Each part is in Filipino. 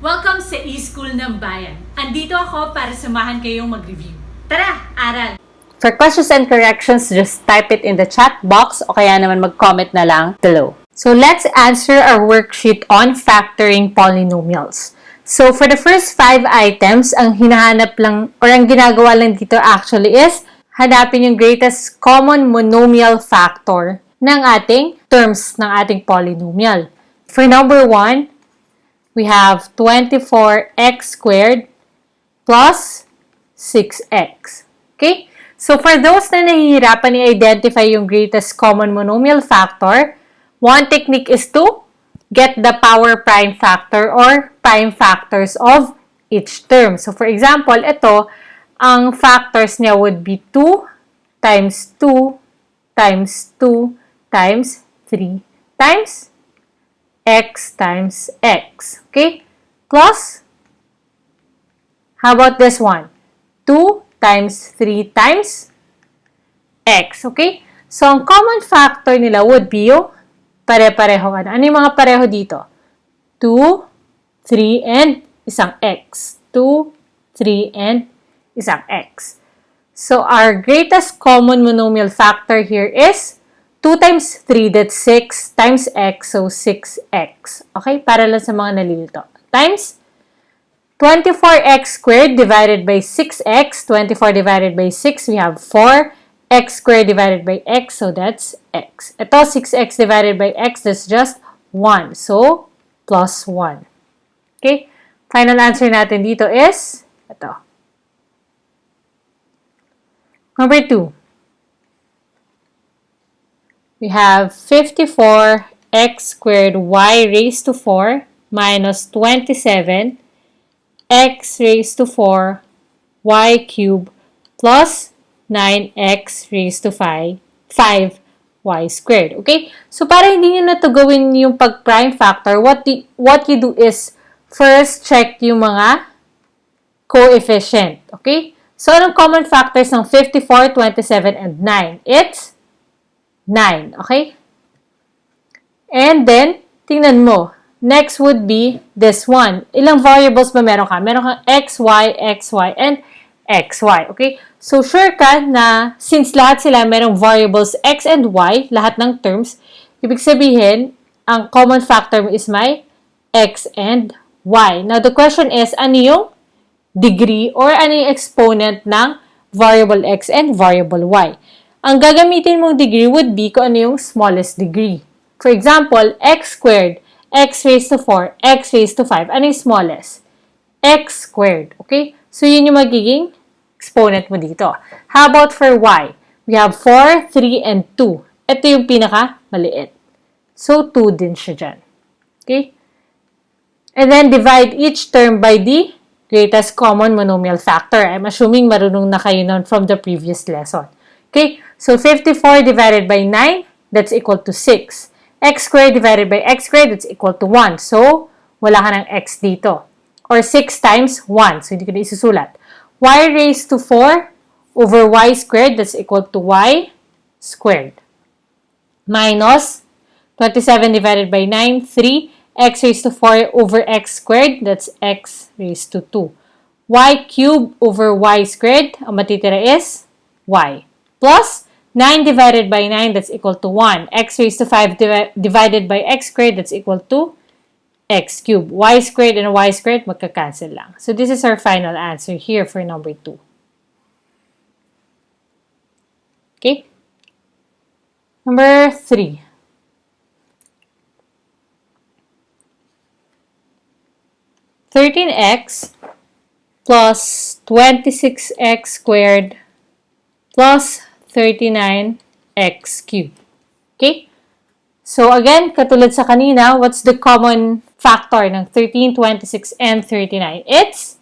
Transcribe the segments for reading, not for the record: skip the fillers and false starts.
Welcome sa E-SKUL ng Bayan. Andito ako para samahan kayong mag-review. Tara, aral! For questions and corrections, just type it in the chat box o kaya naman mag-comment na lang below. So let's answer our worksheet on factoring polynomials. So for the first 5 items, ang hinahanap lang or ang ginagawa lang dito actually is hanapin yung greatest common monomial factor ng ating terms ng ating polynomial. For number 1, we have 24x squared plus 6x. Okay? So, for those na nahihirapan i-identify yung greatest common monomial factor, one technique is to get the power prime factor or prime factors of each term. So, for example, ito, ang factors niya would be 2 times 2 times 2 times 3 times x times x. Okay? Plus, how about this one? 2 times 3 times x. Okay? So, ang common factor nila would be yung pare-pareho. Ano yung mga pareho dito? 2, 3, and isang x. 2, 3, and isang x. So, our greatest common monomial factor here is 2 times 3, that's 6, times x, so 6x. Okay? Para lang sa mga nalilito. Times 24x squared divided by 6x. 24 divided by 6, we have 4. X squared divided by x, so that's x. Ito, 6x divided by x, that's just 1. So, plus 1. Okay? Final answer natin dito is, ito. Number 2. We have 54x squared y raised to 4 minus 27 x raised to 4 y cubed plus 9x raised to 5 y squared. Okay? So, para hindi nyo na ito gawin yung pag-prime factor, what you do is first check yung mga coefficient. Okay? So, anong common factors ng 54, 27, and 9? It's 9, okay? And then, tingnan mo. Next would be this one. Ilang variables ba meron ka? Meron kang x, y, and xy, okay? So, sure ka na since lahat sila merong variables x and y, lahat ng terms, ibig sabihin, ang common factor mo is my x and y. Now, the question is, ano yung degree or ano yung exponent ng variable x and variable y? Ang gagamitin mong degree would be kung ano yung smallest degree. For example, x squared, x raised to 4, x raised to 5. Ano yung smallest? X squared. Okay? So, yun yung magiging exponent mo dito. How about for y? We have 4, 3, and 2. Ito yung pinaka-maliit. So, 2 din siya dyan. Okay? And then, divide each term by the greatest common monomial factor. I'm assuming marunong na kayo nun from the previous lesson. Okay? So, 54 divided by 9, that's equal to 6. X squared divided by x squared, that's equal to 1. So, wala ka ng x dito. Or 6 times 1. So, hindi ko na isusulat. Y raised to 4 over y squared, that's equal to y squared. Minus 27 divided by 9, 3. X raised to 4 over x squared, that's x raised to 2. Y cubed over y squared, ang matitira is y. Plus 9 divided by 9, that's equal to 1. X raised to 5 divided by x squared, that's equal to x cubed. Y squared and y squared, magka-cancel lang. So, this is our final answer here for number 2. Okay? Number 3. (13x) plus 26x squared plus 39x cubed. Okay? So, again, katulad sa kanina, what's the common factor ng 13, 26, and 39? It's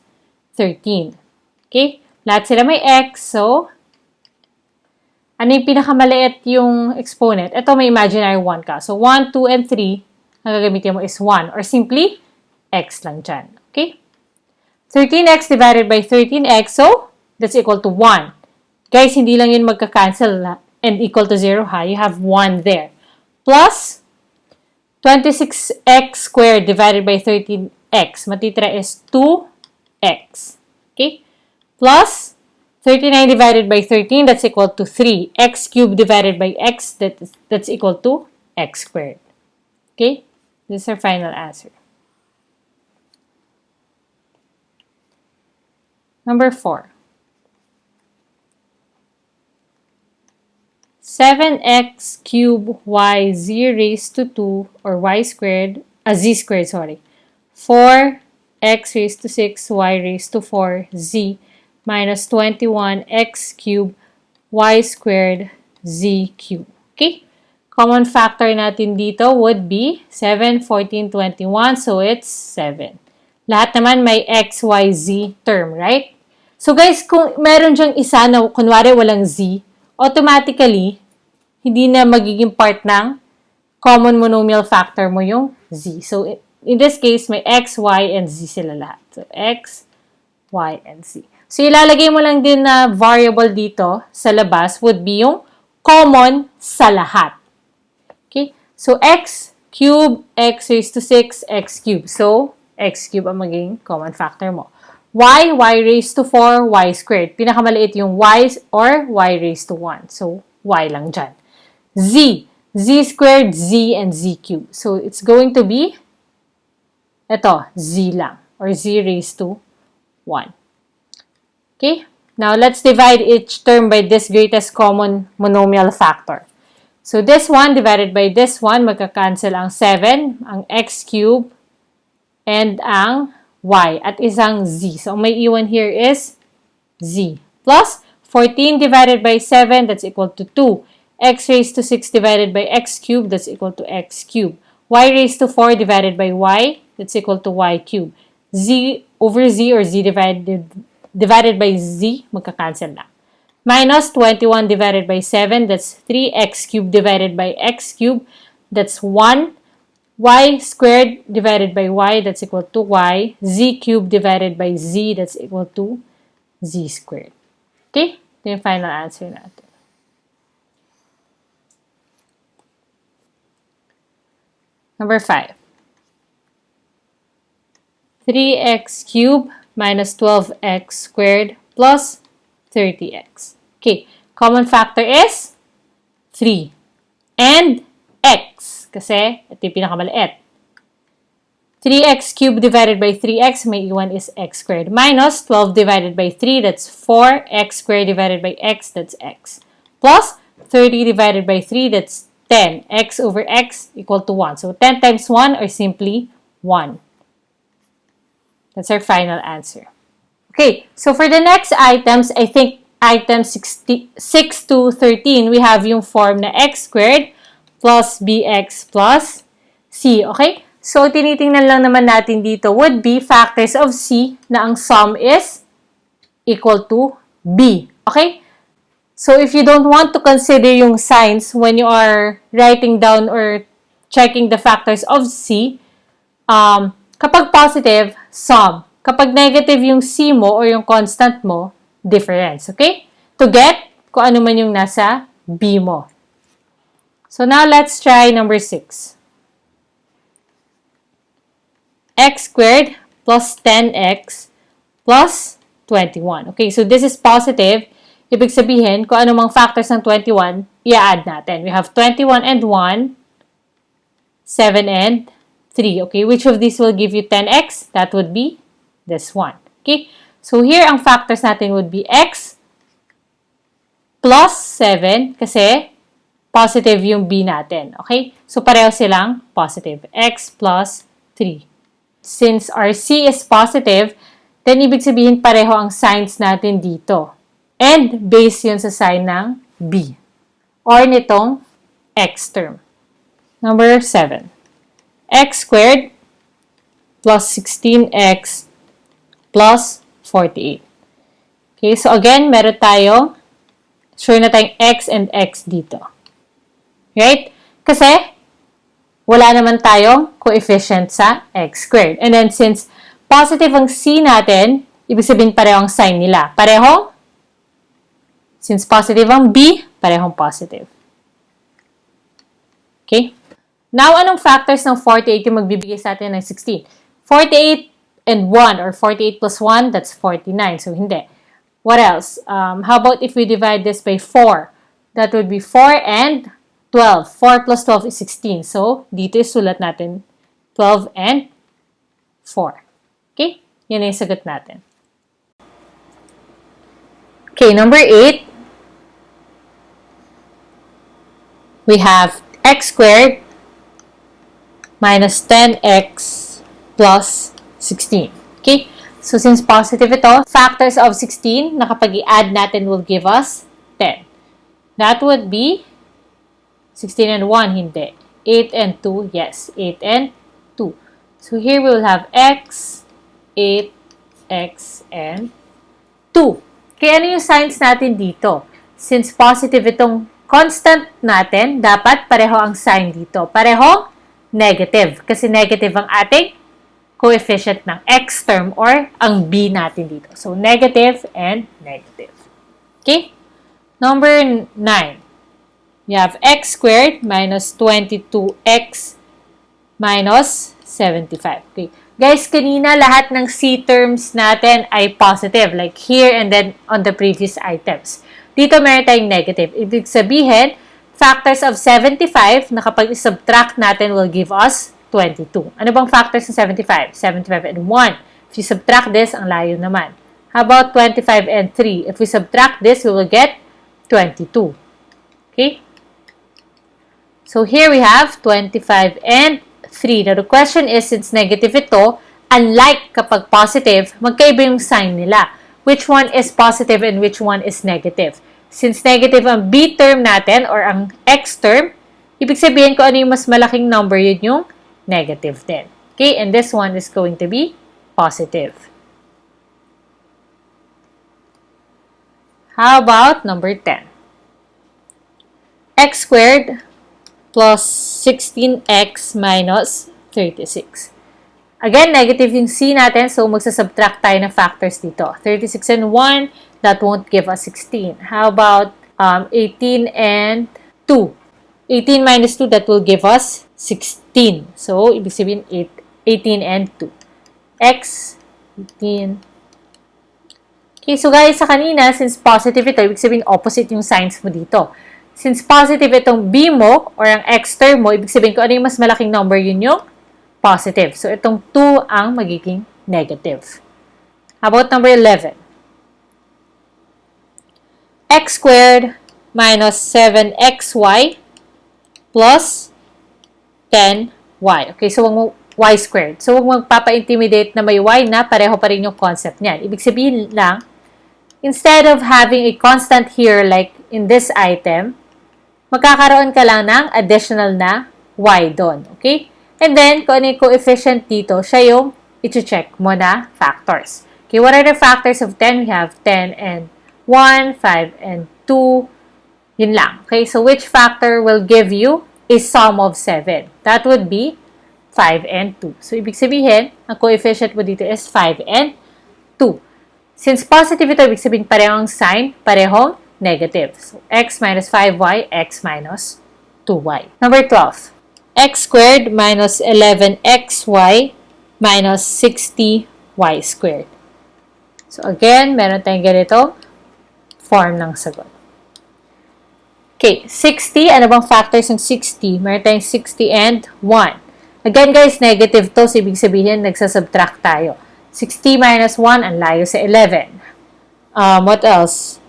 13. Okay? Lahat sila may x, so, ano yung pinakamaliit yung exponent? Ito may imaginary 1 ka. So, 1, 2, and 3, ang gagamitin mo is 1. Or simply, x lang dyan. Okay? 13x divided by 13x, so, that's equal to 1. Guys, hindi lang yun magka-cancel and equal to 0, ha? You have 1 there. Plus 26x squared divided by 13 x. Matitira is 2x. Okay? Plus 39 divided by 13, that's equal to 3. X cubed divided by x, that's equal to x squared. Okay? This is our final answer. Number 4. 7x cubed y z raised to 2 or y squared, z squared, sorry. 4x raised to 6 y raised to 4 z minus 21x cubed y squared z cubed. Okay? Common factor natin dito would be 7, 14, 21. So, it's 7. Lahat naman may x, y, z term, right? So, guys, kung meron dyang isa na kunwari walang z, automatically, hindi na magiging part ng common monomial factor mo yung z. So, in this case, may x, y, and z sila lahat. So, x, y, and z. So, ilalagay mo lang din na variable dito sa labas would be yung common sa lahat. Okay? So, x cube, x raised to 6, x cube. So, x cube ang magiging common factor mo. Y raised to 4, y squared. Pinakamaliit yung y or y raised to 1. So, y lang dyan. Z squared, z, and z cubed. So, it's going to be, ito, z lang. Or z raised to 1. Okay? Now, let's divide each term by this greatest common monomial factor. So, this one divided by this one, magka-cancel ang 7, ang x cubed, and ang y, at isang z. So, ang may iwan here is z. Plus, 14 divided by 7, that's equal to 2. X raised to 6 divided by x cubed, that's equal to x cubed. Y raised to 4 divided by y, that's equal to y cubed. Z over z or z divided by z, magka-cancel na. Minus 21 divided by 7, that's 3x cubed divided by x cubed, that's 1. Y squared divided by y, that's equal to y. Z cubed divided by z, that's equal to z squared. Okay? Ito yung final answer natin. Number 5. 3x cubed minus 12x squared plus 30x. Okay. Common factor is 3. And x. Kasi ito yung pinakamaliit. 3x cubed divided by 3x, may iwan is x squared. Minus 12 divided by 3, that's 4. X squared divided by x, that's x. Plus 30 divided by 3, that's 10. X over x equal to 1. So 10 times 1 or simply 1. That's our final answer. Okay, so for the next items, I think items 6 to 13, we have yung form na x squared plus bx plus c. Okay? So, tinitingnan lang naman natin dito would be factors of c na ang sum is equal to b. Okay? So, if you don't want to consider yung signs when you are writing down or checking the factors of c, kapag positive, sum. Kapag negative yung c mo or yung constant mo, difference. Okay? To get kung ano man yung nasa b mo. So, now let's try number 6. X squared plus 10x plus 21. Okay, so this is positive. Ibig sabihin, kung ano mang factors ng 21, i-add natin. We have 21 and 1, 7 and 3. Okay, which of these will give you 10x? That would be this one. Okay, so here ang factors natin would be x plus 7 kasi positive yung b natin. Okay, so pareho silang positive. X plus 3. Since our c is positive, then ibig sabihin pareho ang signs natin dito. And base yun sa sign ng b. Or nitong x term. Number 7. X squared plus 16x plus 48. Okay, so again, meron tayong, sure na tayong x and x dito. Right? Kasi, wala naman tayong coefficient sa x squared. And then, since positive ang c natin, ibig sabihin pareho ang sign nila. Pareho? Since positive ang b, parehong positive. Okay? Now, anong factors ng 48 yung magbibigay sa atin ng 16? 48 and 1, or 48 plus 1, that's 49. So, hindi. What else? How about if we divide this by 4? That would be 4 and 12. 4 plus 12 is 16. So, dito isulat natin 12 and 4. Okay? Yan yung sagot natin. Okay, number 8. We have x squared minus 10x plus 16. Okay? So, since positive ito, factors of 16 na kapag i-add natin will give us 10. That would be 16 and 1, hindi. 8 and 2, yes. 8 and 2. So, here we will have x, 8, x, and 2. Kaya ano yung signs natin dito? Since positive itong constant natin, dapat pareho ang sign dito. Parehong negative. Kasi negative ang ating coefficient ng x term or ang b natin dito. So, negative and negative. Okay? Number 9. We have x squared minus 22x minus 75. Okay. Guys, kanina lahat ng c terms natin ay positive. Like here and then on the previous items. Dito meron tayong negative. Ibig sabihin, factors of 75 na kapag i-subtract natin will give us 22. Ano bang factors ng 75? 75 and 1. If you subtract this, ang layo naman. How about 25 and 3? If we subtract this, we will get 22. Okay? So here we have 25 and 3. Now the question is, since negative ito, unlike kapag positive, magkaiba yung sign nila. Which one is positive and which one is negative? Since negative ang b term natin or ang x term, ibig sabihin ko ano yung mas malaking number, yun yung negative din. Okay? And this one is going to be positive. How about number 10? X squared plus 16x minus 36. Again, negative yung c natin, so magsasubtract tayo ng factors dito. 36 and 1, that won't give us 16. How about 18 and 2? 18 minus 2, that will give us 16. So, ibig sabihin 18 and 2. X, 18. Okay, so guys, sa kanina, since positive ito, ibig sabihin opposite yung signs mo dito. Since positive itong b mo, or ang x term mo, ibig sabihin ko ano yung mas malaking number, yun yung positive. So, itong 2 ang magiging negative. How about number 11? X squared minus 7xy plus 10y. Okay, so wag mo y squared. So, wag mo magpapa-intimidate na may y na pareho pa rin yung concept niyan. Ibig sabihin lang, instead of having a constant here like in this item, magkakaroon ka lang ng additional na y doon. Okay? And then, kung ano yung coefficient dito, siya yung i-check mo na factors. Okay, what are the factors of 10? We have 10 and 1, 5 and 2. Yun lang. Okay, so which factor will give you a sum of 7? That would be 5 and 2. So, ibig sabihin, ang coefficient mo dito is 5 and 2. Since positive ito, ibig sabihin parehong sign, parehong negative. So, x minus 5y, x minus 2y. Number 12. X squared minus 11xy minus 60y squared. So, again, meron tayong ganito form ng sagot. Okay, 60. Ano bang factors ng 60? Meron tayong 60 and 1. Again, guys, negative to. So, ibig sabihin, nagsasubtract tayo. 60 minus 1, ang layo sa 11. What else?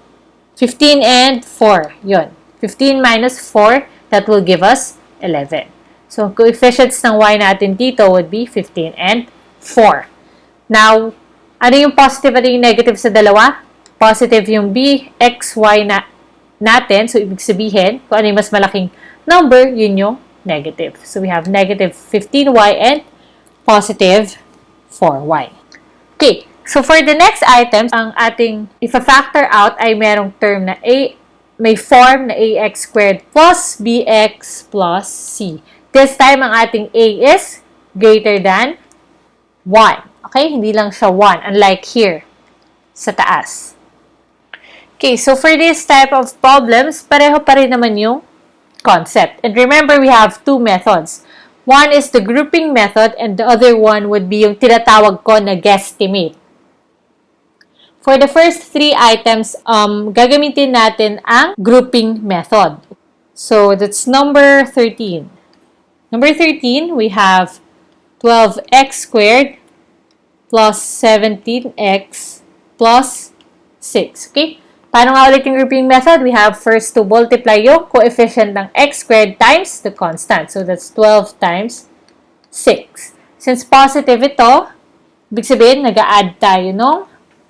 15 and 4. Yun. 15 minus 4, that will give us 11. So, coefficients ng y natin dito would be 15 and 4. Now, ano yung positive, ano yung negative sa dalawa? Positive yung b, x, y natin. So, ibig sabihin, kung ano yung mas malaking number, yun yung negative. So, we have negative 15y and positive 4y. Okay. So, for the next items, ang ating ifa-factor out ay merong term na a, may form na ax squared plus bx plus c. This time, ang ating a is greater than 1. Okay? Hindi lang siya 1, unlike here sa taas. Okay, so for this type of problems, pareho pa rin naman yung concept. And remember, we have two methods. One is the grouping method and the other one would be yung tinatawag ko na guesstimate. For the first three items, gagamitin natin ang grouping method. So, that's number 13. Number 13, we have 12x squared plus 17x plus 6. Okay? Paano nga ulit yung grouping method? We have first to multiply yung coefficient ng x squared times the constant. So, that's 12 times 6. Since positive ito, ibig sabihin, nag-a-add tayo ng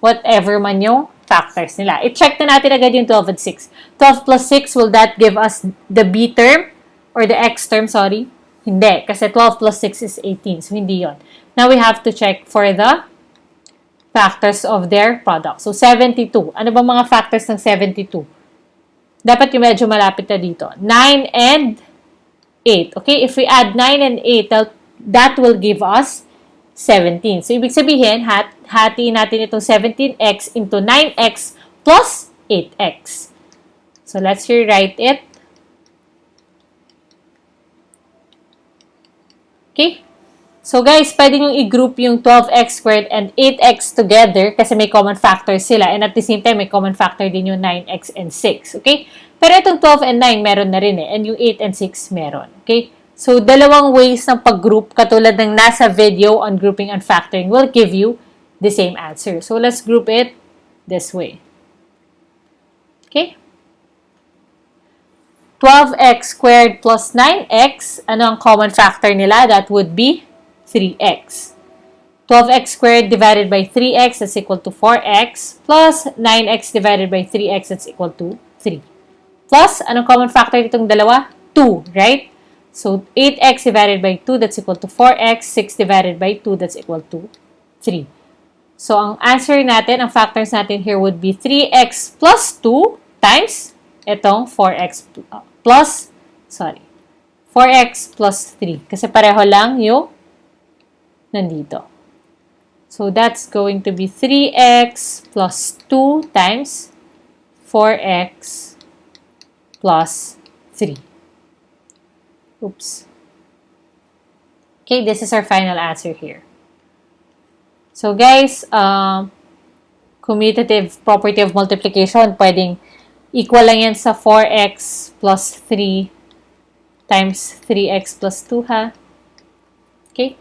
whatever man yung factors nila. I-check na natin agad yung 12 and 6. 12 plus 6, will that give us the b term? Or the x term, sorry? Hindi, kasi 12 plus 6 is 18. So, hindi yon. Now, we have to check for the factors of their product. So, 72. Ano ba mga factors ng 72? Dapat yung medyo malapit na dito. 9 and 8. Okay? If we add 9 and 8, that will give us 17. So, ibig sabihin, hatiin natin itong 17x into 9x plus 8x. So, let's rewrite it. Okay? So, guys, pwede nyo i-group yung 12x squared and 8x together kasi may common factors sila. And at the same time, may common factor din yung 9x and 6. Okay? Pero itong 12 and 9, meron na rin eh. And yung 8 and 6, meron. Okay? So, dalawang ways ng pag-group, katulad ng nasa video on grouping and factoring, will give you the same answer. So, let's group it this way. Okay? 12x squared plus 9x, ano ang common factor nila? That would be 3x. 12x squared divided by 3x, that's equal to 4x, plus 9x divided by 3x, that's equal to 3. Plus, anong common factor itong dalawa? 2, right? So, 8x divided by 2, that's equal to 4x. 6 divided by 2, that's equal to 3. So, ang answer natin, ang factors natin here would be 3x plus 2 times itong 4x plus 4x plus 3. Kasi pareho lang yung nandito. So, that's going to be 3x plus 2 times 4x plus 3. Oops. Okay, this is our final answer here. So, guys, commutative property of multiplication, pwedeng equal lang yan sa 4x plus 3 times 3x plus 2, ha? Okay?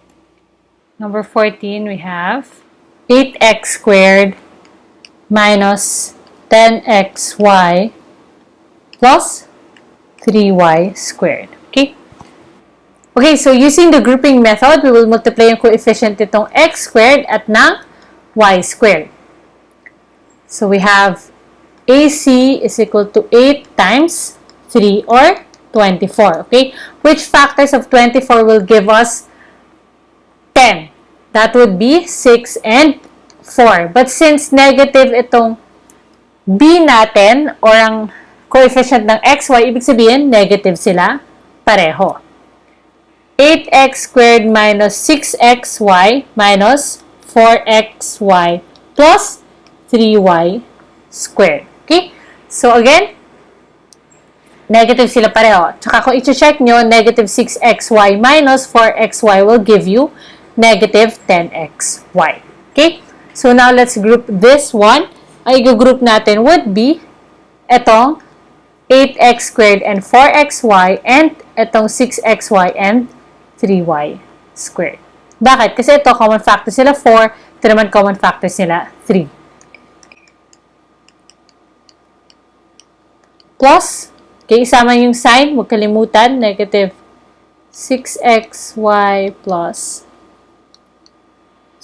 Number 14, we have 8x squared minus 10xy plus 3y squared. Okay? Okay, so using the grouping method, we will multiply yung coefficient nitong x squared at ng y squared. So we have AC is equal to 8 times 3 or 24. Okay? Which factors of 24 will give us 10? That would be 6 and 4. But since negative itong b natin or ang coefficient ng xy, ibig sabihin negative sila pareho. 8x squared minus 6xy minus 4xy plus 3y squared. Okay? So, again, negative sila pareho. Tsaka kung i-check nyo, negative 6xy minus 4xy will give you negative 10xy. Okay? So, now let's group this one. Ang i-group natin would be etong 8x squared and 4xy and etong 6xy and 3y squared. Bakit? Kasi ito, common factor sila 4. Ito naman, common factor sila 3. Plus, okay, isama yung sign. Huwag kalimutan, negative 6xy plus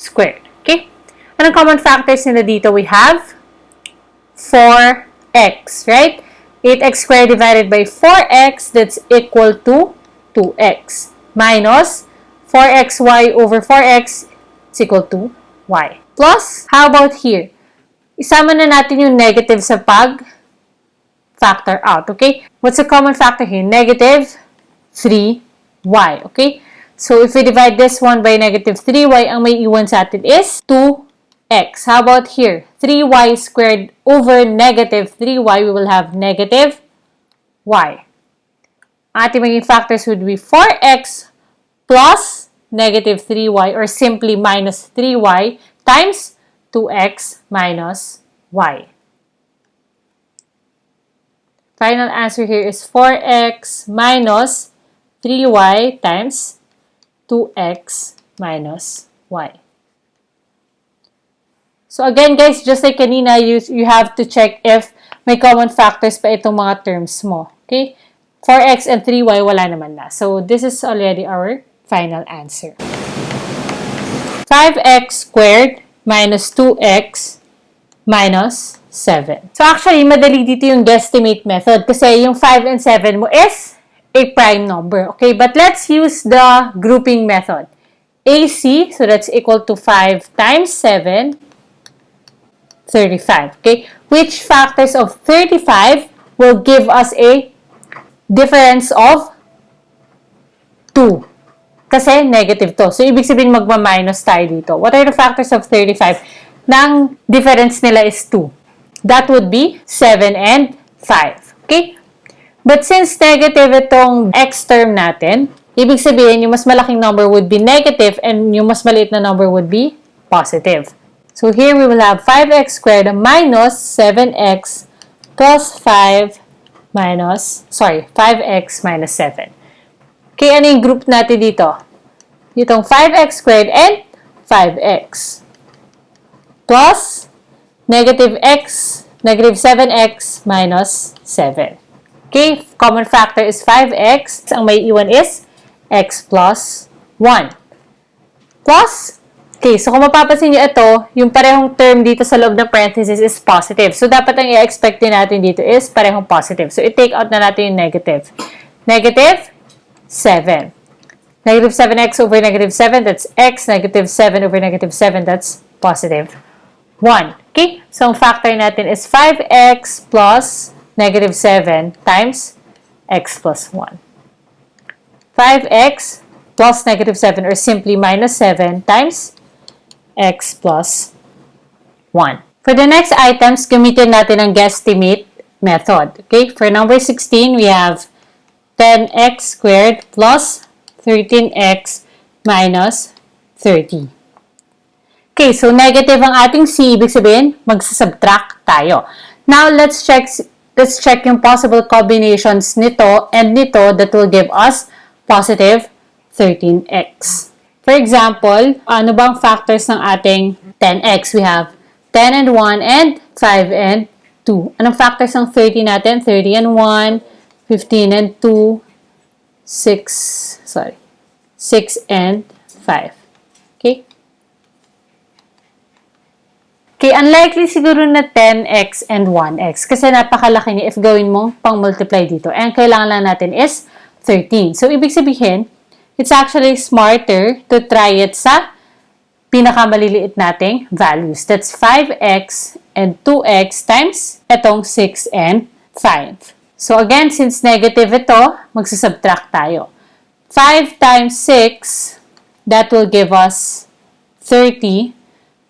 squared. Okay? Anong common factors nila dito? We have 4x, right? 8x squared divided by 4x, that's equal to 2x. Minus 4xy over 4x is equal to y. Plus, how about here? Isama na natin yung negative sa pag-factor out, okay? What's the common factor here? Negative 3y, okay? So, if we divide this one by negative 3y, ang may iwan sa atin is 2x. How about here? 3y squared over negative 3y, we will have negative y. Ating maging factors would be 4x plus negative 3y or simply minus 3y times 2x minus y. Final answer here is 4x minus 3y times 2x minus y. So again guys, just like kanina, you have to check if may common factors pa itong mga terms mo. Okay? 4x and 3y, wala naman na. So this is already our final answer. 5x squared minus 2x minus 7. So actually, madali dito yung guesstimate method kasi yung 5 and 7 mo is a prime number. Okay? But let's use the grouping method. AC, so that's equal to 5 times 7, 35. Okay? Which factors of 35 will give us a difference of 2? Kasi negative to. So, ibig sabihin magma-minus tayo dito. What are the factors of 35? Nang difference nila is 2. That would be 7 and 5. Okay? But since negative itong x term natin, ibig sabihin yung mas malaking number would be negative and yung mas maliit na number would be positive. So, here we will have 5x squared minus 7x plus 5x minus 7. Okay, ano yung group natin dito? Itong 5x squared and 5x. Plus negative 7x minus 7. Okay, common factor is 5x. Ang may iwan is x plus 1. Plus, okay, so kung mapapansin nyo ito, yung parehong term dito sa loob ng parenthesis is positive. So, dapat ang i-expect din natin dito is parehong positive. So, i-take out na natin yung negative. Negative 7. Negative 7x over negative 7, that's x. Negative 7 over negative 7, that's positive 1. Okay? So, ang factor natin is 5x plus negative 7 times x plus 1. 5x plus negative 7 or simply minus 7 times x plus 1. For the next items, gamitin natin ang guesstimate method. Okay? For number 16, we have 10x squared plus 13x minus 30. Okay, so negative ang ating c, ibig sabihin, magsasubtract tayo. Now, let's check yung possible combinations nito and nito that will give us positive 13x. For example, ano bang factors ng ating 10x? We have 10 and 1 and 5 and 2. Anong factors ng 30 natin? 30 and 1, 15 and 2, 6 and 5. Okay? Okay, unlikely siguro na 10x and 1x kasi napakalaki niya if gawin mong pang-multiply dito. And kailangan lang natin is 13. So, ibig sabihin, it's actually smarter to try it sa pinakamaliliit nating values. That's 5x and 2x times itong 6 and 5. So, again, since negative ito, magsasubtract tayo. 5 times 6, that will give us 30.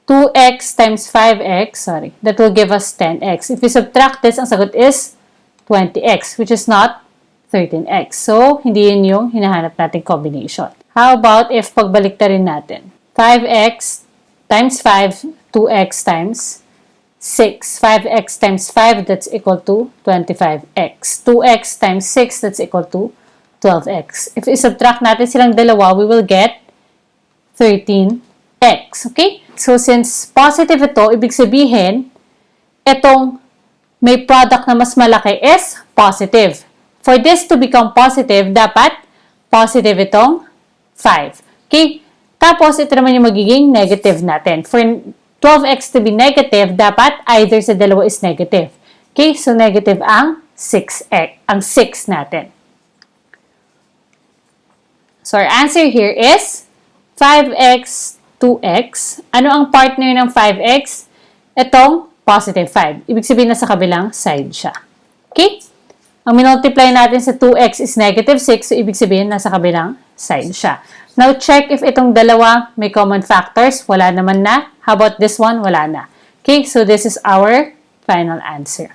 2x times 5x, that will give us 10x. If we subtract this, ang sagot is 20x, which is not 13x. So, hindi yun yung hinahanap nating combination. How about if pagbalik na rin natin? 5x times 5, 2x times 6. 5x times 5, that's equal to 25x. 2x times 6, that's equal to 12x. If i-subtract natin silang dalawa, we will get 13x. Okay? So, since positive ito, ibig sabihin, itong may product na mas malaki is positive. For this to become positive, dapat positive itong 5. Okay? Tapos, ito naman yung magiging negative natin. For 12x to be negative, dapat either sa dalawa is negative. Okay? So, negative ang 6x, ang 6 natin. So, our answer here is 5x 2x. Ano ang partner ng 5x? Itong positive 5. Ibig sabihin na sa kabilang side siya. Okay? Ang minultiply natin sa 2x is negative 6. So, ibig sabihin na sa kabilang side siya. Now, check if itong dalawa may common factors. Wala naman na. How about this one? Wala na. Okay? So, this is our final answer.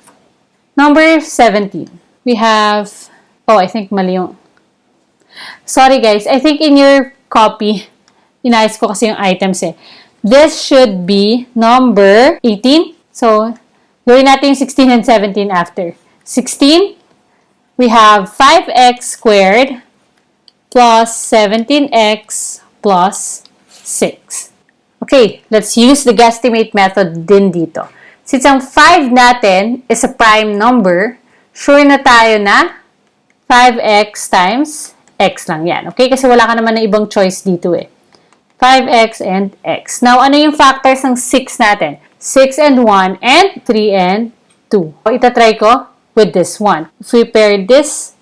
Number 17. We have... Oh, I think mali yung... Sorry guys, I think in your copy, inayos ko kasi yung items eh. This should be number 18. So, gawin natin yung 16 and 17 after. 16, we have 5x squared plus 17x plus 6. Okay, let's use the guesstimate method din dito. Since ang 5 natin is a prime number, sure na tayo na 5x times x lang yan. Okay, kasi wala ka naman na ibang choice dito eh. 5x and x. Now, ano yung factors ng 6 natin? 6 and 1 and 3 and 2. Itatry ko with this one. If we pair this,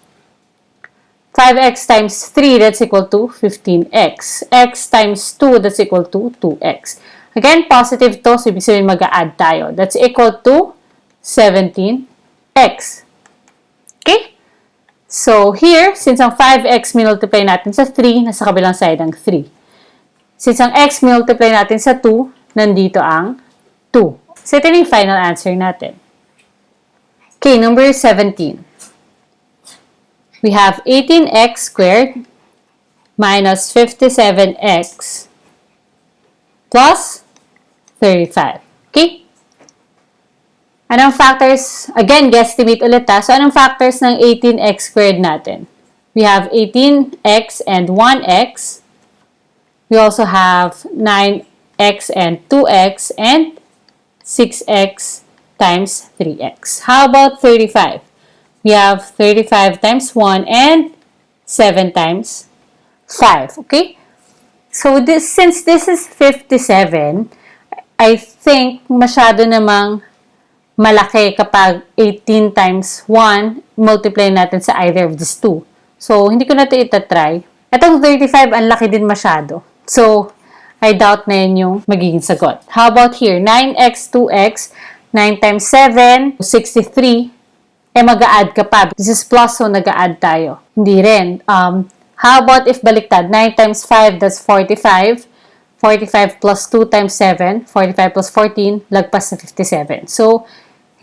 5x times 3, that's equal to 15x. X times 2, that's equal to 2x. Again, positive to, so ibig sabihin mag-a-add tayo. That's equal to 17x. Okay? So, here, since ang 5x minultiply natin sa 3, nasa kabilang side ang 3. Since ang x multiply natin sa 2, nandito ang 2. So, ito yung final answer natin. Okay, number 17. We have 18x squared minus 57x plus 35. Okay? Anong factors? Again, guesstimate ulit ha. So, anong factors ng 18x squared natin? We have 18x and 1x. We also have 9x and 2x and 6x times 3x. How about 35? We have 35 times 1 and 7 times 5. Okay? So, since this is 57, I think masyado namang malaki kapag 18 times 1, multiply natin sa either of these two. So, hindi ko na ito itatry. Itong 35, ang laki din masyado. So, I doubt na yun yung magiging sagot. How about here? 9x, 2x, 9 times 7, 63. Mag-a-add ka pa. This is plus, so nag-a-add tayo. Hindi rin. How about if baliktad? 9 times 5, that's 45. 45 plus 2 times 7, 45 plus 14, lagpas na 57. So,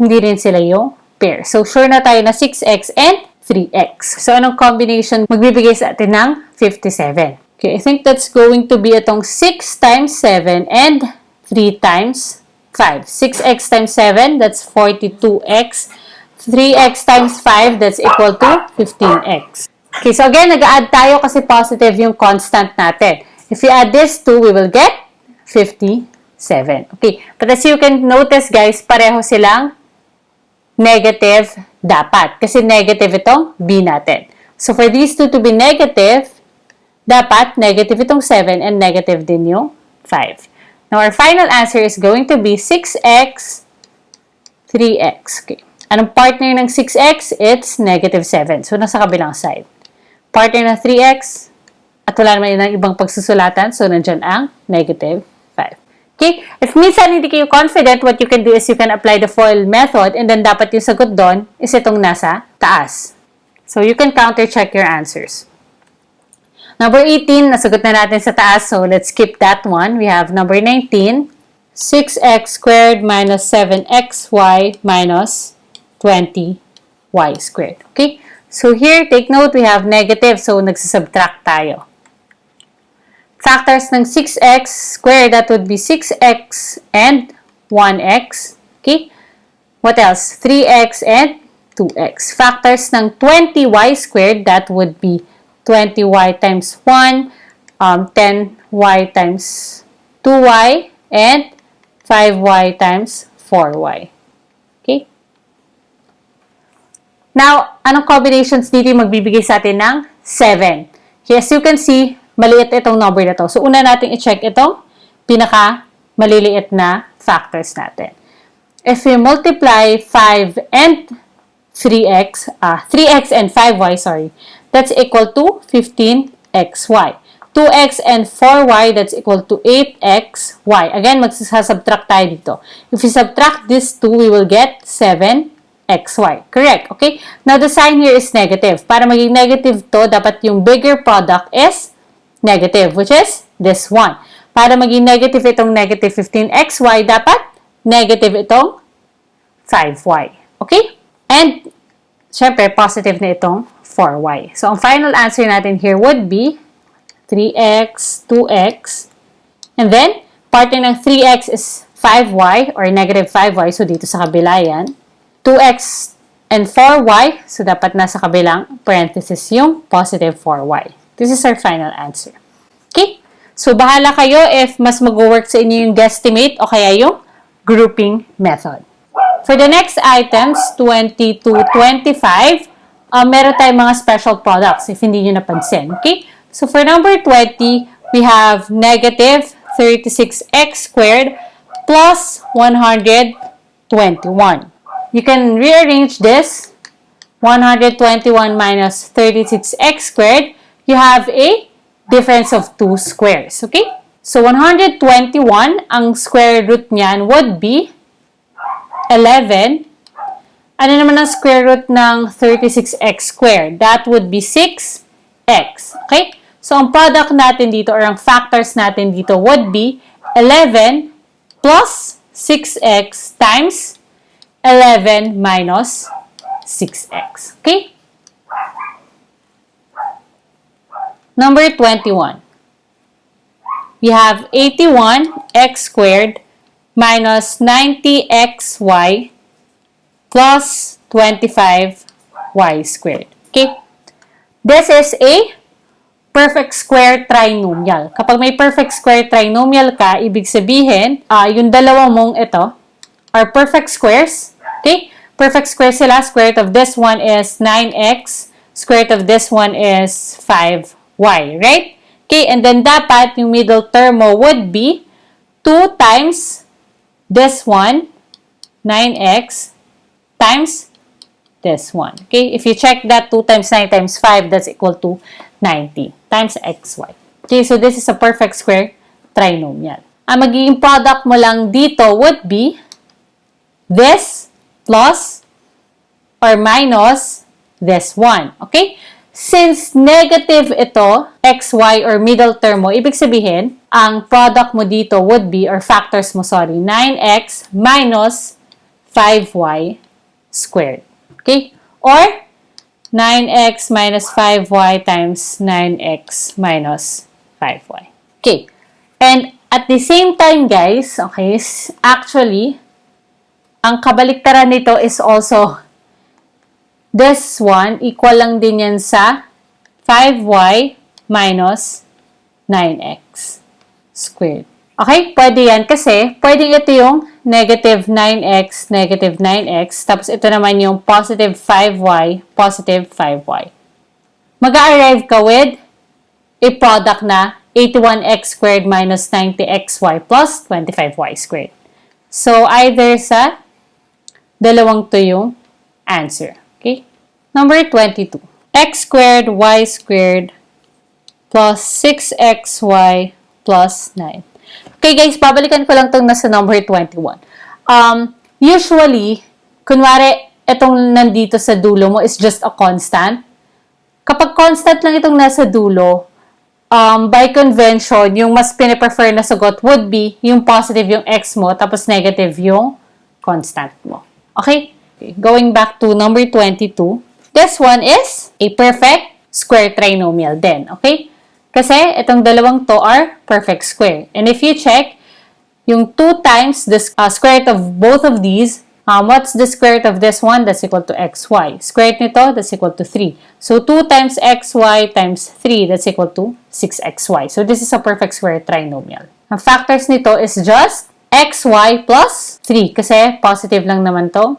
hindi rin sila yung pair. So, sure na tayo na 6x and 3x. So, anong combination magbibigay sa atin ng 57? Okay, I think that's going to be itong 6 times 7 and 3 times 5. 6x times 7, that's 42x. 3x times 5, that's equal to 15x. Okay, so again, nag-add tayo kasi positive yung constant natin. If we add this 2, we will get 57. Okay, but as you can notice guys, pareho silang negative dapat. Kasi negative itong b natin. So for these two to be negative, dapat negative itong 7 and negative din yung 5. Now, our final answer is going to be 6x, 3x. Okay. Anong partner ng 6x? It's negative 7. So, nasa kabilang side. Partner ng 3x, at wala naman yung ibang pagsusulatan. So, nandyan ang negative 5. Okay? If minsan hindi kayo confident, what you can do is you can apply the FOIL method and then dapat yung sagot doon is itong nasa taas. So, you can counter-check your answers. Number 18, nasagot na natin sa taas. So, let's skip that one. We have number 19. 6x squared minus 7xy minus 20y squared. Okay? So, here, take note, we have negative. So, nagsasubtract tayo. Factors ng 6x squared, that would be 6x and 1x. Okay? What else? 3x and 2x. Factors ng 20y squared, that would be 20y times 1, 10y times 2y, and 5y times 4y. Okay? Now, anong combinations dito yung magbibigay sa atin ng 7? Yes, you can see, maliit itong number na to. So, una natin i-check itong pinaka-maliliit na factors natin. If we multiply 5 and 3x and 5y, sorry, that's equal to 15xy. 2x and 4y, that's equal to 8xy. Again, magsasubtract tayo dito. If we subtract these two, we will get 7xy. Correct, okay? Now, the sign here is negative. Para maging negative to, dapat yung bigger product is negative, which is this one. Para maging negative itong negative 15xy, dapat negative itong 5y. Okay? And, syempre, positive na itong 4y. So, ang final answer natin here would be 3x, 2x, and then, partner ng 3x is 5y or negative 5y. So, dito sa kabila yan. 2x and 4y. So, dapat nasa kabilang parenthesis yung positive 4y. This is our final answer. Okay? So, bahala kayo if mas mag-work sa inyo yung guesstimate o kaya yung grouping method. For the next items, 20 to 25, meron tayong mga special products if hindi nyo napansin. Okay? So, for number 20, we have negative 36x squared plus 121. You can rearrange this. 121 minus 36x squared. You have a difference of 2 squares. Okay? So, 121, ang square root niyan would be 11. Ano naman ang square root ng 36x squared? That would be 6x. Okay? So, ang product natin dito or ang factors natin dito would be 11 plus 6x times 11 minus 6x. Okay? Number 21. We have 81x squared minus 90xy plus 25y squared. Okay? This is a perfect square trinomial. Kapag may perfect square trinomial ka, ibig sabihin, yung dalawa mong ito are perfect squares. Okay? Perfect square sila. Square root of this one is 9x. Square root of this one is 5y. Right? Okay? And then dapat yung middle term mo would be 2 times this one, 9x, times this one. Okay? If you check that, 2 times 9 times 5, that's equal to 90 times xy. Okay, so this is a perfect square trinomial. Ang magiging product mo lang dito would be this plus or minus this one. Okay? Since negative ito, xy or middle term mo, ibig sabihin, ang product mo dito would be, or factors mo, sorry, 9x minus 5y squared. Okay? Or 9x minus 5y times 9x minus 5y. Okay. And at the same time, guys, okay, actually, ang kabaliktaran nito is also this one, equal lang din yan sa 5y minus 9x squared. Okay? Pwede yan kasi pwedeng ito yung negative 9x, tapos ito naman yung positive 5y, positive 5y. Mag-a-arrive ka with a product na 81x squared minus 90xy plus 25y squared. So, either sa dalawang to yung answer. Okay? Number 22. X squared, y squared plus 6xy plus 9. Okay guys, babalikan ko lang itong nasa number 21. Usually, kunwari, itong nandito sa dulo mo is just a constant. Kapag constant lang itong nasa dulo, by convention, yung mas piniprefer na sagot would be yung positive yung x mo, tapos negative yung constant mo. Okay? Going back to number 22. This one is a perfect square trinomial din. Okay? Kasi itong dalawang to are perfect square. And if you check, yung 2 times the square root of both of these, what's the square root of this one? That's equal to xy. Square root nito, that's equal to 3. So 2 times xy times 3, that's equal to 6xy. So this is a perfect square trinomial. Ang factors nito is just xy plus 3. Kasi positive lang naman to.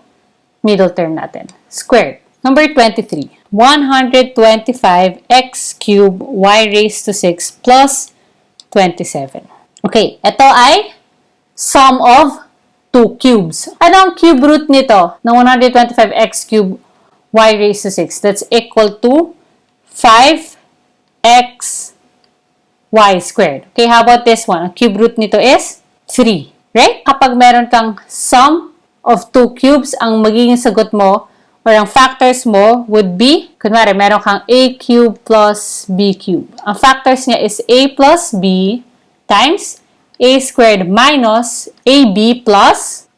Middle term natin. Squared. Number 23. 125x cubed y raised to 6 plus 27. Okay, ito ay sum of 2 cubes. Ano ang cube root nito? Ng 125x cubed y raised to 6. That's equal to 5x y squared. Okay, how about this one? Ang cube root nito is 3. Right? Kapag meron kang sum of 2 cubes, ang magiging sagot mo or ang factors mo would be, kunwari, meron kang a cubed plus b cubed. Ang factors niya is a plus b times a squared minus ab plus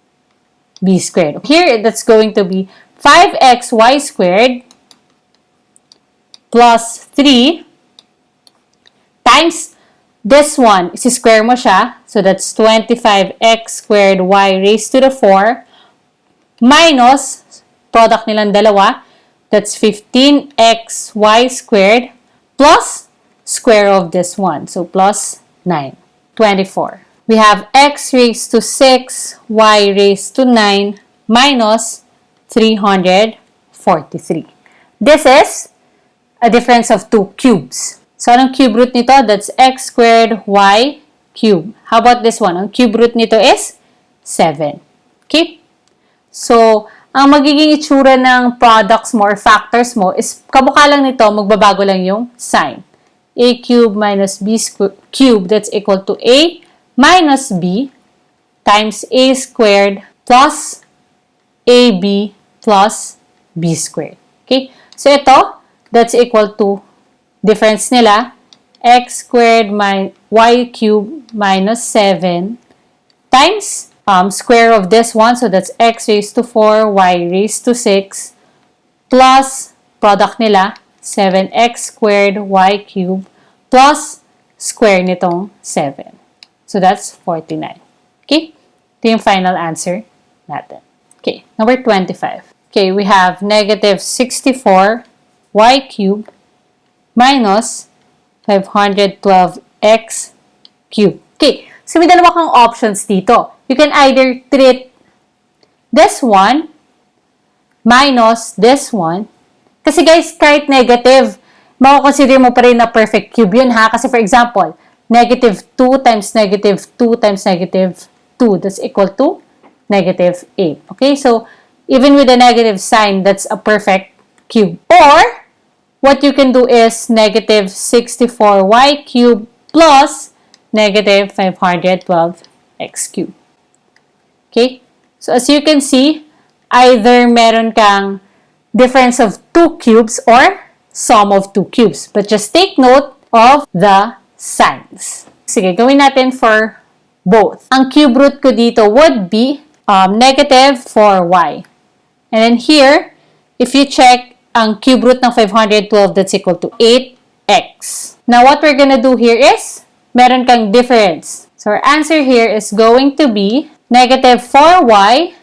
b squared. Here, that's going to be 5xy squared plus 3 times this one. Isi-square mo siya. So, that's 25x squared y raised to the 4 minus, product nilang dalawa, that's 15x y squared plus square of this one. So, plus 9. 24. We have x raised to 6, y raised to 9 minus 343. This is a difference of 2 cubes. So, anong cube root nito? That's x squared y cube. How about this one? Ang cube root nito is 7. Okay? So, ang magiging itsura ng products mo or factors mo is kamukha lang nito, magbabago lang yung sign. A cube minus B cube, that's equal to A minus B times A squared plus AB plus B squared. Okay? So, ito, that's equal to difference nila, x squared y cube minus 7 times square of this one. So, that's x raised to 4, y raised to 6 plus product nila, 7x squared y cube plus square nitong 7. So, that's 49. Okay? Ito yung final answer natin. Okay, number 25. Okay, we have negative 64 y cube minus 512x cube. Okay, so may dalawa kang options dito. You can either treat this one minus this one. Kasi guys, kahit negative, mako-consider mo pa rin na perfect cube yun ha. Kasi for example, negative 2 times negative 2 times negative 2, that's equal to negative 8. Okay, so even with a negative sign, that's a perfect cube. Or, what you can do is negative 64y cubed plus negative 512x cubed. Okay? So, as you can see, either meron kang difference of 2 cubes or sum of 2 cubes. But just take note of the signs. Sige, gawin natin for both. Ang cube root ko dito would be negative 4y. And then here, if you check, ang cube root ng 512, that's equal to 8x. Now, what we're gonna do here is, meron kang difference. So, our answer here is going to be negative 4y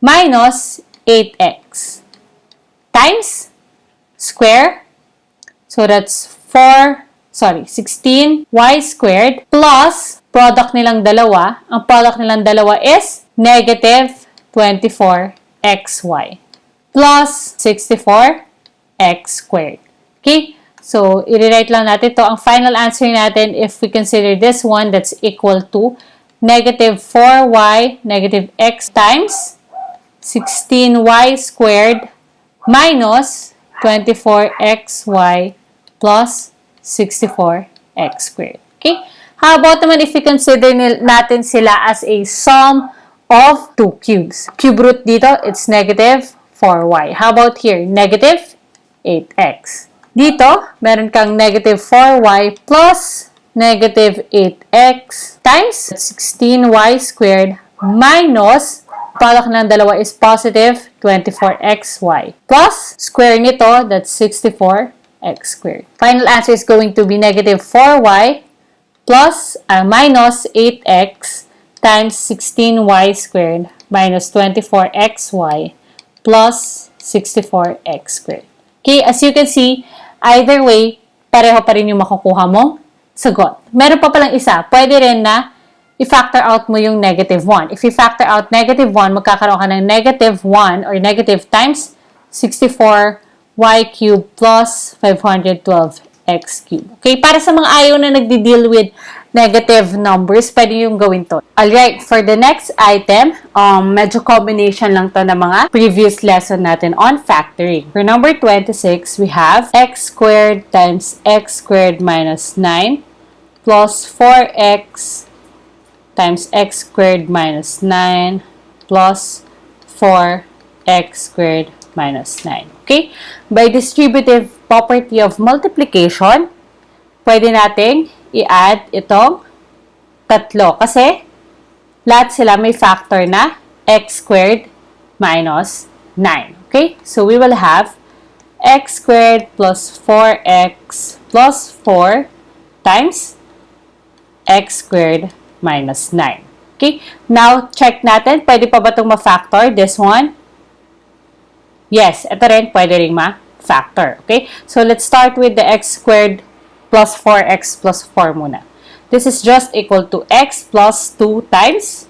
minus 8x times square. So, that's 16y squared plus product nilang dalawa. Ang product nilang dalawa is negative 24xy plus 64x squared. Okay? So, i-rewrite lang natin ito. Ang final answer natin, if we consider this one, that's equal to negative 4y, negative x times 16y squared minus 24xy plus 64x squared. Okay? How about naman if we consider natin sila as a sum of 2 cubes? Cube root dito, it's negative 4y. How about here? Negative 8x. Dito, meron kang negative 4y plus negative 8x times 16y squared minus, product ng dalawa is positive 24xy plus square nito, that's 64x squared. Final answer is going to be negative 4y plus minus 8x times 16y squared minus 24xy plus 64x squared. Okay, as you can see, either way, pareho pa rin yung makukuha mong sagot. Meron pa palang isa. Pwede rin na i-factor out mo yung negative 1. If you factor out negative 1, magkakaroon ka ng negative 1 or negative times 64y cubed plus 512x cubed. Okay, para sa mga ayaw na nagdi-deal with negative numbers, pwede yung gawin to. Alright, for the next item, medyo combination lang to ng mga previous lesson natin on factoring. For number 26, we have x squared times x squared minus 9 plus 4x times x squared minus 9 plus 4x squared minus 9. Okay? By distributive property of multiplication, pwede nating i-add itong tatlo. Kasi, lahat sila may factor na x squared minus 9. Okay? So, we will have x squared plus 4x plus 4 times x squared minus 9. Okay? Now, check natin. Pwede pa ba itong ma-factor? This one? Yes. Ito rin, pwede rin ma-factor. Okay? So, let's start with the x squared plus 4x plus 4 muna. This is just equal to x plus 2 times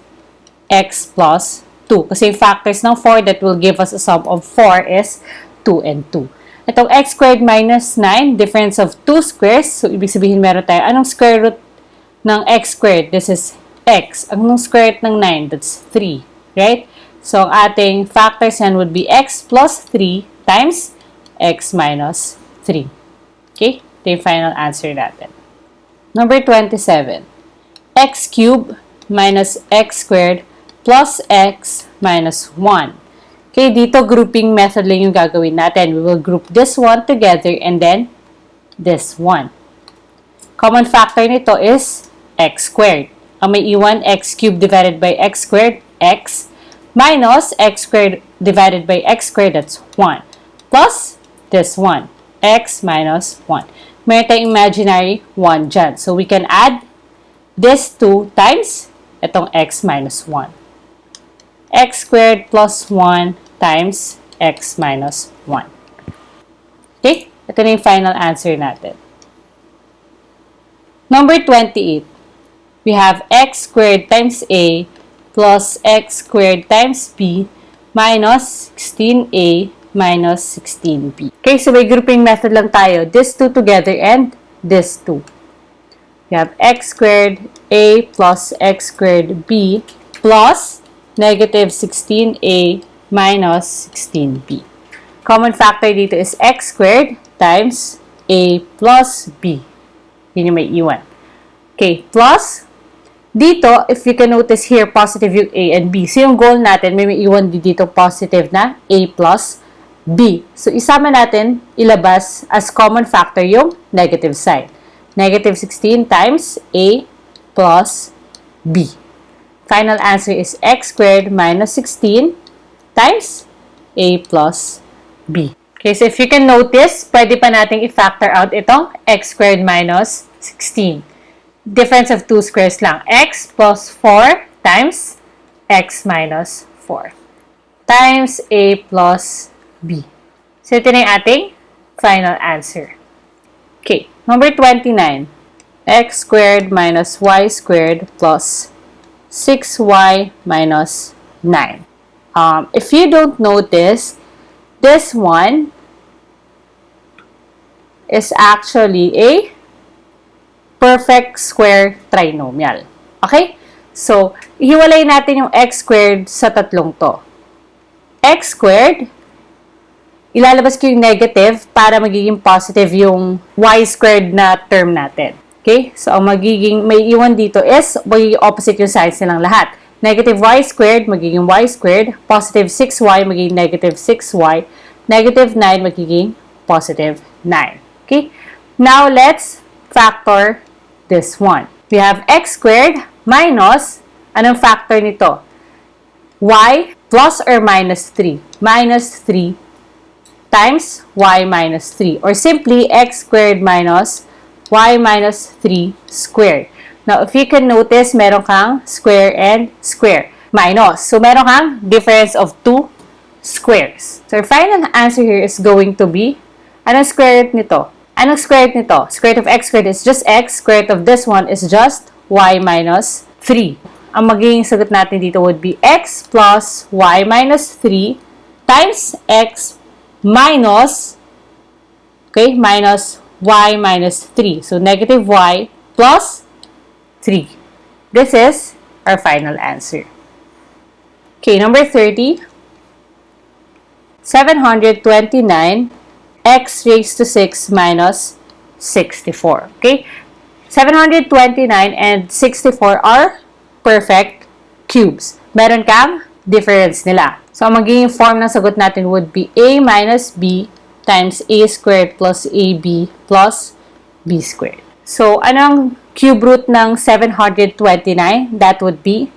x plus 2. Kasi yung factors ng 4 that will give us a sum of 4 is 2 and 2. Itong x squared minus 9, difference of 2 squares. So, ibig sabihin meron tayo. Anong square root ng x squared? This is x. Anong square root ng 9? That's 3. Right? So, ang ating factors yan would be x plus 3 times x minus 3. Okay? Ito yung final answer natin. Number 27. X cubed minus x squared plus x minus 1. Okay, dito grouping method lang yung gagawin natin. We will group this one together and then this one. Common factor nito is x squared. Ang may iwan, x cubed divided by x squared, x, minus x squared divided by x squared, that's 1. Plus this one, x minus 1. Meron tayong imaginary 1 dyan. So, we can add this 2 times itong x minus 1. X squared plus 1 times x minus 1. Okay? Ito na yung final answer natin. Number 28. We have x squared times a plus x squared times b minus 16a minus 16b. Okay, so may grouping method lang tayo. This 2 together and this 2. We have x squared a plus x squared b plus negative 16a minus 16b. Common factor dito is x squared times a plus b. Yun yung may iwan. Okay, plus dito, if you can notice here, positive yung a and b. So, yung goal natin, may iwan dito positive na a plus b. So, isama natin, ilabas as common factor yung negative side. Negative 16 times a plus b. Final answer is x squared minus 16 times a plus b. Okay, so if you can notice, pwede pa natin i-factor out itong x squared minus 16. Difference of 2 squares lang. X plus 4 times x minus 4 times a plus b. So, ito na yung ating final answer. Okay, number 29. X squared minus y squared plus 6y minus 9. If you don't notice, this one is actually a perfect square trinomial. Okay? So, ihiwalay natin yung x squared sa tatlong to. X squared, ilalabas ko yung negative para magiging positive yung y squared na term natin. Okay? So, ang magiging, may iwan dito is, magiging opposite yung sides nilang lahat. Negative y squared, magiging y squared. Positive 6y, magiging negative 6y. Negative 9, magiging positive 9. Okay? Now, let's factor this one. We have x squared minus, anong factor nito? Y plus or minus 3. Minus 3 times y minus 3. Or simply, x squared minus y minus 3 squared. Now, if you can notice, meron kang square and square. Minus. So, meron kang difference of 2 squares. So, our final answer here is going to be, anong square root nito? Anong square root nito? Square root of x squared is just x. Square root of this one is just y minus 3. Ang magiging sagot natin dito would be x plus y minus 3 times x minus, okay, minus y minus 3. So, negative y plus 3. This is our final answer. Okay, number 30. 729 x raised to 6 minus 64. Okay? 729 and 64 are perfect cubes. Meron kang difference nila. So, ang magiging form ng sagot natin would be a minus b times a squared plus ab plus b squared. So, anong cube root ng 729? That would be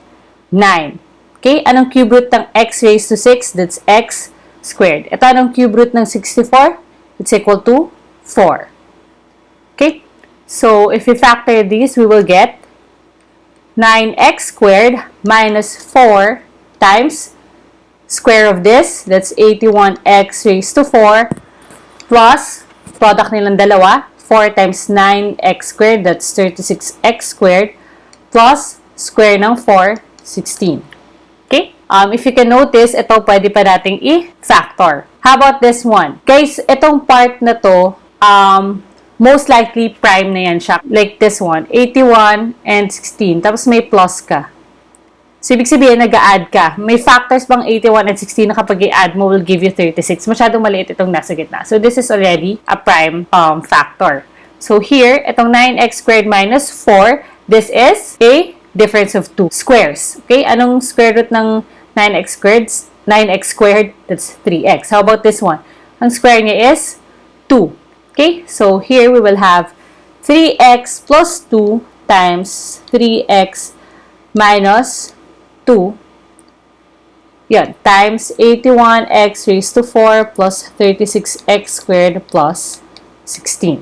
9. Okay? Anong cube root ng x raised to 6? That's x squared. Ito anong cube root ng 64? it's equal to 4. Okay? So, if we factor these, we will get 9x squared minus 4 times square of this, that's 81x raised to 4, plus, product nilang dalawa, 4 times 9x squared, that's 36x squared, plus square ng 4, 16. Okay? If you can notice, ito pwede pa nating i-factor. How about this one? Guys, itong part na to, most likely prime na yan siya. Like this one, 81 and 16. Tapos may plus ka. So, ibig sabihin, nag-a-add ka. May factors bang 81 and 16 na kapag i-add mo will give you 36. Masyadong maliit itong nasa gitna. So, this is already a prime factor. So, here, itong 9x squared minus 4, this is a difference of 2 squares. Okay? Anong square root ng 9x squared? 9x squared, that's 3x. How about this one? Ang square niya is 2. Okay? So, here we will have 3x plus 2 times 3x minus 2. Yan. Times 81x raised to 4 plus 36x squared plus 16.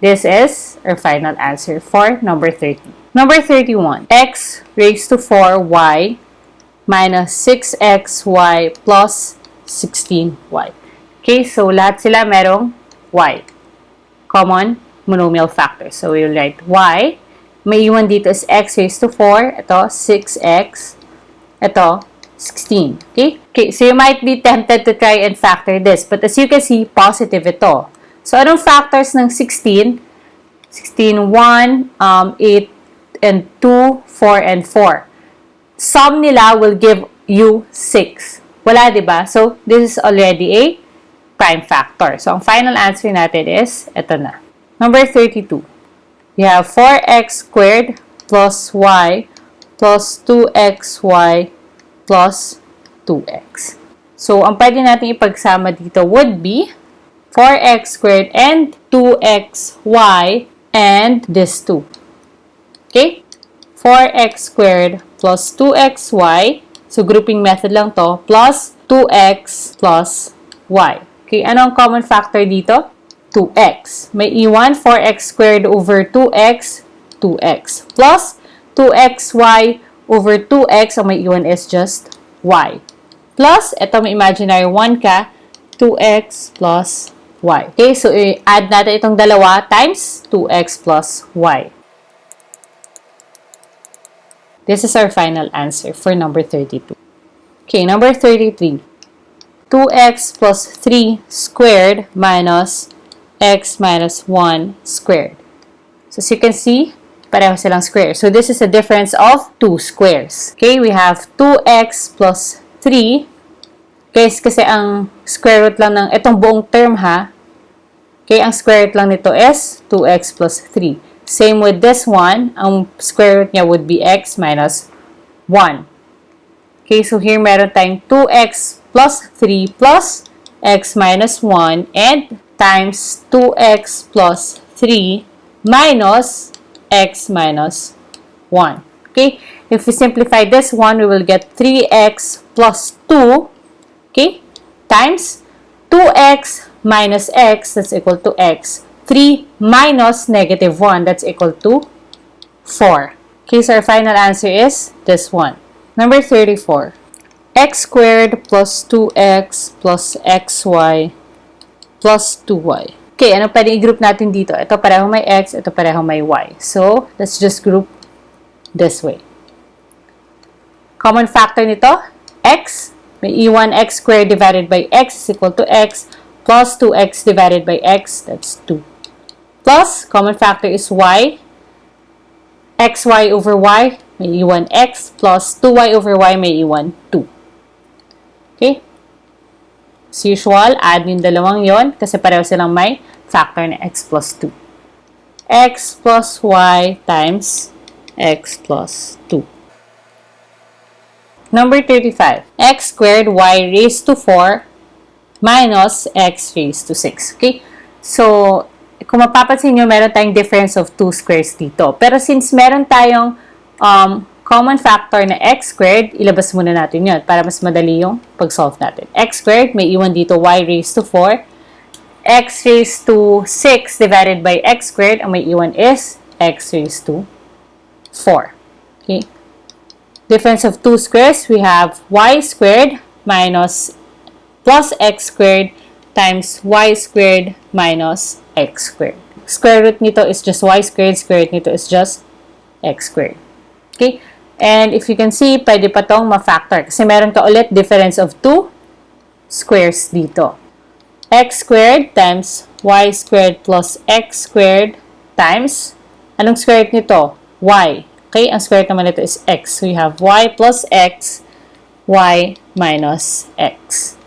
This is our final answer for number 30. Number 31. X raised to 4y minus 6xy plus 16y. Okay, so lahat sila merong y. Common monomial factor. So we will write y. May iwan dito is x raised to 4. Ito, 6x. Ito, 16. Okay? Okay, so you might be tempted to try and factor this. But as you can see, positive ito. So anong factors ng 16? 16, 1, 8, and 2, 4, and 4. Sum nila will give you 6. Wala, diba? So, this is already a prime factor. So, ang final answer natin is, ito na. Number 32. We have 4x squared plus y plus 2xy plus 2x. So, ang pwede natin ipagsama dito would be 4x squared and 2xy and this 2. Okay? 4x squared plus 2xy, so grouping method lang to, plus 2x plus y. Okay, ano ang common factor dito? 2x. May iwan, 4x squared over 2x, 2x. Plus 2xy over 2x, ang may iwan is just y. Plus, ito may imaginary 1 ka, 2x plus y. Okay, so i-add natin itong dalawa times 2x plus y. This is our final answer for number 32. Okay, number 33. 2x plus 3 squared minus x minus 1 squared. So, as you can see, pareho silang square. So, this is a difference of 2 squares. Okay, we have 2x plus 3. Guys, kasi ang square root lang ng itong buong term ha. Okay, ang square root lang nito is 2x plus 3. Same with this one, ang square root niya would be x minus 1. Okay, so here meron tayong 2x plus 3 plus x minus 1 and times 2x plus 3 minus x minus 1. Okay, if we simplify this one, we will get 3x plus 2, okay, times 2x minus x, that's equal to x. 3 minus negative 1, that's equal to 4. Okay, so our final answer is this one. Number 34. X squared plus 2x plus xy plus 2y. Okay, ano pwede i-group natin dito? Ito pareho may x, ito pareho may y. So, let's just group this way. Common factor nito, x. May iwan x squared divided by x is equal to x plus 2x divided by x, that's 2. Plus, common factor is y. xy over y, may iwan x, plus 2y over y, may iwan 2. Okay? As usual, add yung dalawang yon kasi pareho silang may factor na x plus 2. X plus y times x plus 2. Number 35. X squared y raised to 4 minus x raised to 6. Okay? So, kung mapapansin nyo, meron tayong difference of 2 squares dito. Pero since meron tayong common factor na x squared, ilabas muna natin yun para mas madali yung pag-solve natin. X squared, may iwan dito y raised to 4. x raised to 6 divided by x squared, ang may iwan is x raised to 4. Okay? Difference of two squares, we have y squared minus plus x squared times y squared minus x squared. Square root nito is just y squared, square root nito is just x squared. Okay? And if you can see, pwede pa tong ma-factor. Kasi meron ka ulit difference of two squares dito. X squared times y squared plus x squared times, anong square root nito? Y. Okay? Ang square root naman nito is x. So we have y plus x, y minus x.